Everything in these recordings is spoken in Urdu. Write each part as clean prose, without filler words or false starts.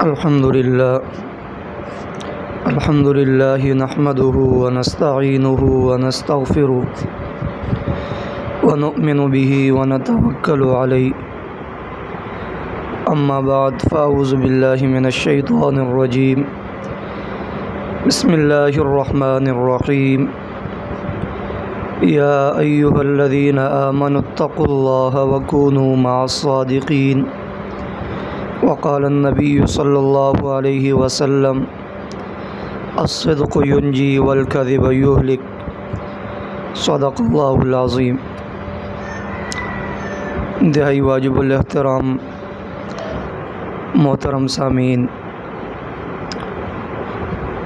الحمد لله نحمده ونستعينه ونستغفره ونؤمن به ونتوكل عليه. أما بعد فأعوذ بالله من الشيطان الرجيم. بسم الله الرحمن الرحيم. يا أيها الذين آمنوا اتقوا الله وكونوا مع الصادقين. وقال النبي صلى الله عليه وسلم: الصدق ينجي والكذب يهلك. صدق اللہ العظیم. انتہائی واجب الاحترام محترم سامعین،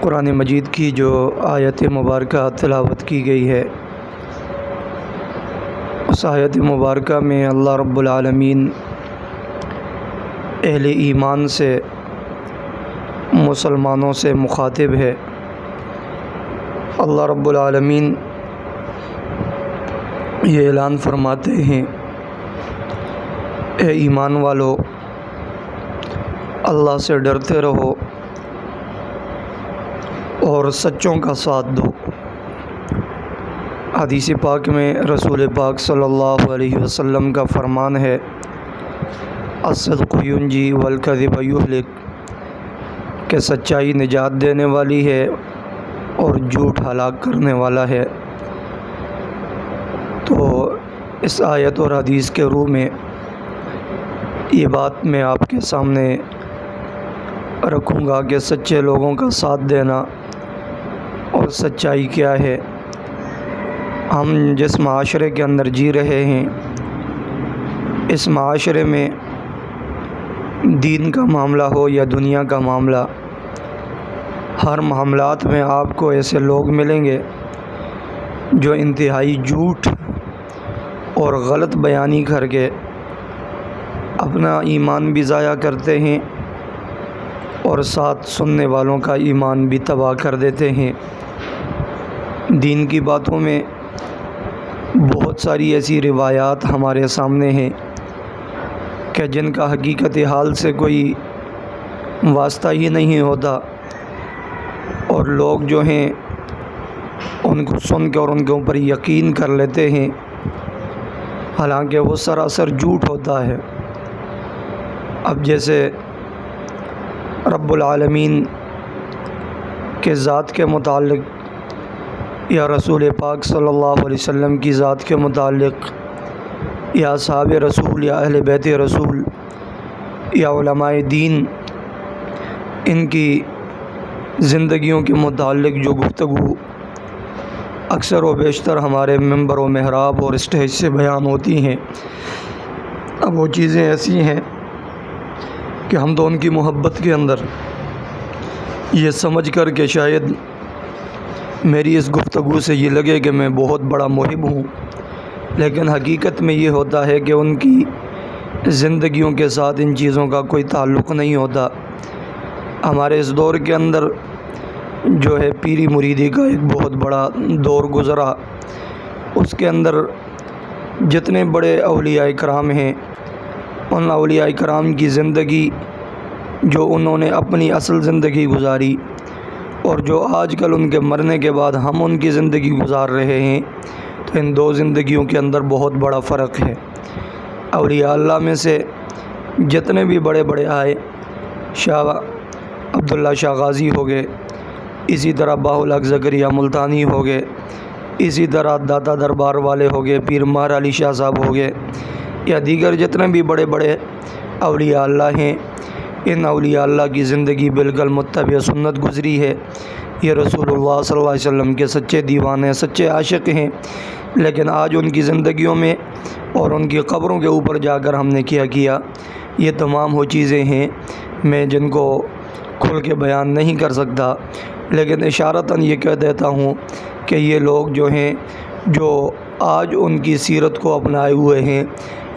قرآن مجید کی جو آیت مبارکہ تلاوت کی گئی ہے، اس آیت مبارکہ میں اللہ رب العالمین اہل ایمان سے، مسلمانوں سے مخاطب ہے. اللہ رب العالمین یہ اعلان فرماتے ہیں: اے ایمان والو، اللہ سے ڈرتے رہو اور سچوں کا ساتھ دو. حدیث پاک میں رسول پاک صلی اللہ علیہ وسلم کا فرمان ہے: الصدق ینجی والکذب یہلک، کہ سچائی نجات دینے والی ہے اور جھوٹ ہلاک کرنے والا ہے. تو اس آیت اور حدیث کے روح میں یہ بات میں آپ کے سامنے رکھوں گا کہ سچے لوگوں کا ساتھ دینا اور سچائی کیا ہے. ہم جس معاشرے کے اندر جی رہے ہیں، اس معاشرے میں دین کا معاملہ ہو یا دنیا کا معاملہ، ہر معاملات میں آپ کو ایسے لوگ ملیں گے جو انتہائی جھوٹ اور غلط بیانی کر کے اپنا ایمان بھی ضائع کرتے ہیں اور ساتھ سننے والوں کا ایمان بھی تباہ کر دیتے ہیں. دین کی باتوں میں بہت ساری ایسی روایات ہمارے سامنے ہیں کہ جن کا حقیقت حال سے کوئی واسطہ ہی نہیں ہوتا، اور لوگ جو ہیں ان کو سن کے اور ان کے اوپر یقین کر لیتے ہیں، حالانکہ وہ سراسر جھوٹ ہوتا ہے. اب جیسے رب العالمین کے ذات کے متعلق یا رسول پاک صلی اللہ علیہ وسلم کی ذات کے متعلق یا اصحاب رسول یا اہل بیت رسول یا علماء دین، ان کی زندگیوں کے متعلق جو گفتگو اکثر و بیشتر ہمارے ممبر و محراب اور اسٹیج سے بیان ہوتی ہیں، اب وہ چیزیں ایسی ہیں کہ ہم تو ان کی محبت کے اندر یہ سمجھ کر کہ شاید میری اس گفتگو سے یہ لگے کہ میں بہت بڑا محب ہوں، لیکن حقیقت میں یہ ہوتا ہے کہ ان کی زندگیوں کے ساتھ ان چیزوں کا کوئی تعلق نہیں ہوتا. ہمارے اس دور کے اندر جو ہے پیری مریدی کا ایک بہت بڑا دور گزرا. اس کے اندر جتنے بڑے اولیاء کرام ہیں، ان اولیاء کرام کی زندگی جو انہوں نے اپنی اصل زندگی گزاری اور جو آج کل ان کے مرنے کے بعد ہم ان کی زندگی گزار رہے ہیں، تو ان دو زندگیوں کے اندر بہت بڑا فرق ہے. اولیاء اللہ میں سے جتنے بھی بڑے بڑے آئے، شاہ عبداللہ شاہ غازی ہو گئے، اسی طرح باہ الحق زکریا ملتانی ہو گئے، اسی طرح داتا دربار والے ہو گئے، پیر مہر علی شاہ صاحب ہو گئے، یا دیگر جتنے بھی بڑے بڑے اولیاء اللہ ہیں، ان اولیاء اللہ کی زندگی بالکل متبع سنت گزری ہے. یہ رسول اللہ صلی اللہ علیہ وسلم کے سچے دیوانے، سچے عاشق ہیں. لیکن آج ان کی زندگیوں میں اور ان کی قبروں کے اوپر جا کر ہم نے کیا کیا، یہ تمام وہ چیزیں ہیں میں جن کو کھل کے بیان نہیں کر سکتا، لیکن اشارتاً یہ کہہ دیتا ہوں کہ یہ لوگ جو ہیں، جو آج ان کی سیرت کو اپنائے ہوئے ہیں،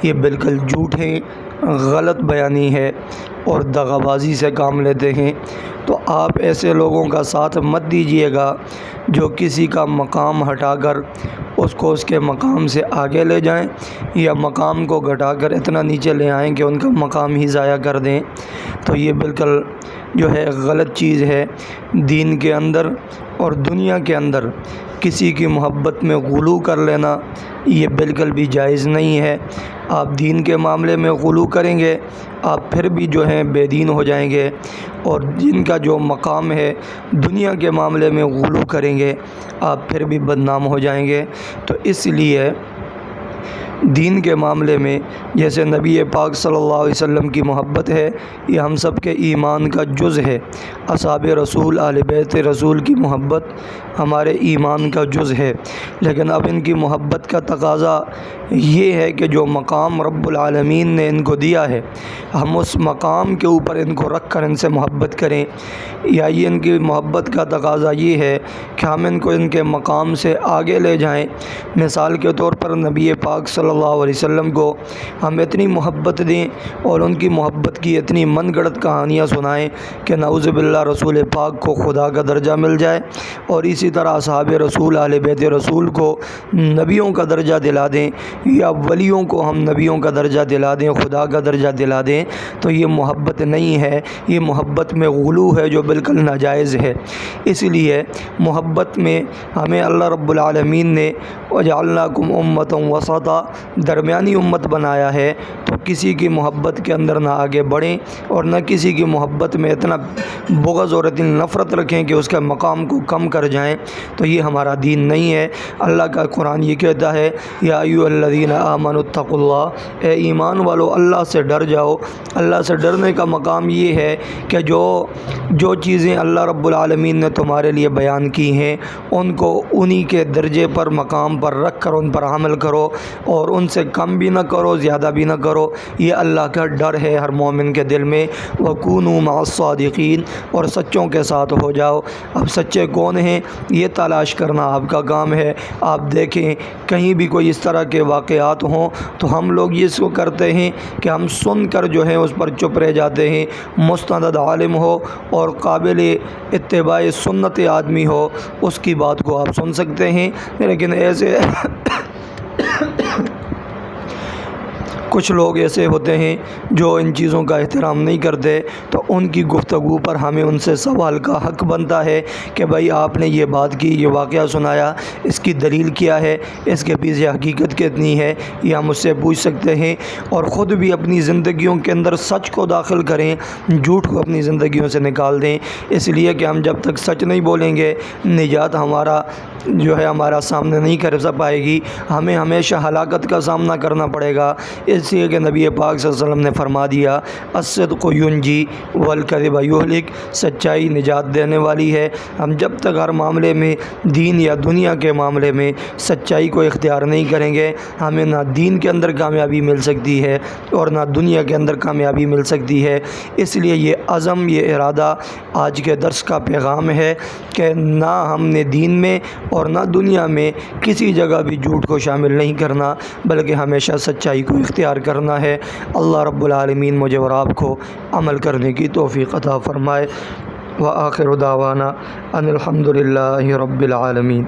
یہ بالکل جھوٹ ہیں، غلط بیانی ہے. اور دغابازی سے کام لیتے ہیں، تو آپ ایسے لوگوں کا ساتھ مت دیجیے گا جو کسی کا مقام ہٹا کر اس کو اس کے مقام سے آگے لے جائیں، یا مقام کو گھٹا کر اتنا نیچے لے آئیں کہ ان کا مقام ہی ضائع کر دیں۔ تو یہ بالکل جو ہے غلط چیز ہے۔ دین کے اندر اور دنیا کے اندر کسی کی محبت میں غلو کر لینا یہ بالکل بھی جائز نہیں ہے۔ آپ دین کے معاملے میں غلو کریں گے، آپ پھر بھی جو ہیں بے دین ہو جائیں گے، اور جن کا جو مقام ہے دنیا کے معاملے میں غلو کریں گے آپ پھر بھی بدنام ہو جائیں گے۔ تو اس لیے دین کے معاملے میں جیسے نبی پاک صلی اللہ علیہ وسلم کی محبت ہے، یہ ہم سب کے ایمان کا جز ہے۔ اصحاب رسول، اہل بیت رسول کی محبت ہمارے ایمان کا جز ہے، لیکن اب ان کی محبت کا تقاضا یہ ہے کہ جو مقام رب العالمین نے ان کو دیا ہے ہم اس مقام کے اوپر ان کو رکھ کر ان سے محبت کریں، یا یہ ان کی محبت کا تقاضا یہ ہے کہ ہم ان کو ان کے مقام سے آگے لے جائیں۔ مثال کے طور پر نبی پاک صلی اللہ علیہ وسلم کو ہم اتنی محبت دیں اور ان کی محبت کی اتنی من گڑت کہانیاں سنائیں کہ نعوذ باللہ رسول پاک کو خدا کا درجہ مل جائے، اور اسی طرح اصحاب رسول، اہل بیت رسول کو نبیوں کا درجہ دلا دیں، یا ولیوں کو ہم نبیوں کا درجہ دلا دیں، خدا کا درجہ دلا دیں، تو یہ محبت نہیں ہے، یہ محبت میں غلو ہے جو بالکل ناجائز ہے۔ اس لیے محبت میں ہمیں اللہ رب العالمین نے وَجَعَلْنَاكُمْ أُمَّةً وَسَطًا درمیانی امت بنایا ہے، تو کسی کی محبت کے اندر نہ آگے بڑھیں اور نہ کسی کی محبت میں اتنا بغض اور اتنی نفرت رکھیں کہ اس کے مقام کو کم کر جائیں، تو یہ ہمارا دین نہیں ہے۔ اللہ کا قرآن یہ کہتا ہے یا ایھا الذین آمنوا اتقوا اللہ، اے ایمان والو اللہ سے ڈر جاؤ۔ اللہ سے ڈرنے کا مقام یہ ہے کہ جو چیزیں اللہ رب العالمین نے تمہارے لیے بیان کی ہیں ان کو انہی کے درجے پر، مقام پر رکھ کر ان پر عمل کرو، اور ان سے کم بھی نہ کرو زیادہ بھی نہ کرو۔ یہ اللہ کا ڈر ہے ہر مومن کے دل میں۔ وَكُونُوا مَعَ الصَّادِقِينَ، اور سچوں کے ساتھ ہو جاؤ۔ اب سچے کون ہیں یہ تلاش کرنا آپ کا کام ہے۔ آپ دیکھیں کہیں بھی کوئی اس طرح کے واقعات ہوں تو ہم لوگ یہ سو کرتے ہیں کہ ہم سن کر جو ہے اس پر چپ رہ جاتے ہیں۔ مستند عالم ہو اور قابل اتباع سنت آدمی ہو اس کی بات کو آپ سن سکتے ہیں، لیکن ایسے کچھ لوگ ایسے ہوتے ہیں جو ان چیزوں کا احترام نہیں کرتے، تو ان کی گفتگو پر ہمیں ان سے سوال کا حق بنتا ہے کہ بھائی آپ نے یہ بات کی، یہ واقعہ سنایا، اس کی دلیل کیا ہے، اس کے پیچھے حقیقت کتنی ہے، یہ ہم اس سے پوچھ سکتے ہیں، اور خود بھی اپنی زندگیوں کے اندر سچ کو داخل کریں، جھوٹ کو اپنی زندگیوں سے نکال دیں۔ اس لیے کہ ہم جب تک سچ نہیں بولیں گے نجات ہمارا جو ہے ہمارا سامنے نہیں کر پائے گی، ہمیں ہمیشہ ہلاکت کا سامنا کرنا پڑے گا۔ اس لیے کہ نبی پاک صلی اللہ علیہ وسلم نے فرما دیا الصدق ینجی والکذب یہلک، سچائی نجات دینے والی ہے۔ ہم جب تک ہر معاملے میں دین یا دنیا کے معاملے میں سچائی کو اختیار نہیں کریں گے، ہمیں نہ دین کے اندر کامیابی مل سکتی ہے اور نہ دنیا کے اندر کامیابی مل سکتی ہے۔ اس لیے یہ عزم، یہ ارادہ آج کے درس کا پیغام ہے کہ نہ ہم نے دین میں اور نہ دنیا میں کسی جگہ بھی جھوٹ کو شامل نہیں کرنا، بلکہ ہمیشہ سچائی کو اختیار کرنا ہے۔ اللہ رب العالمین مجھے اور آپ کو عمل کرنے کی توفیق عطا فرمائے۔ وآخر دعوانا ان الحمد للہ رب العالمین۔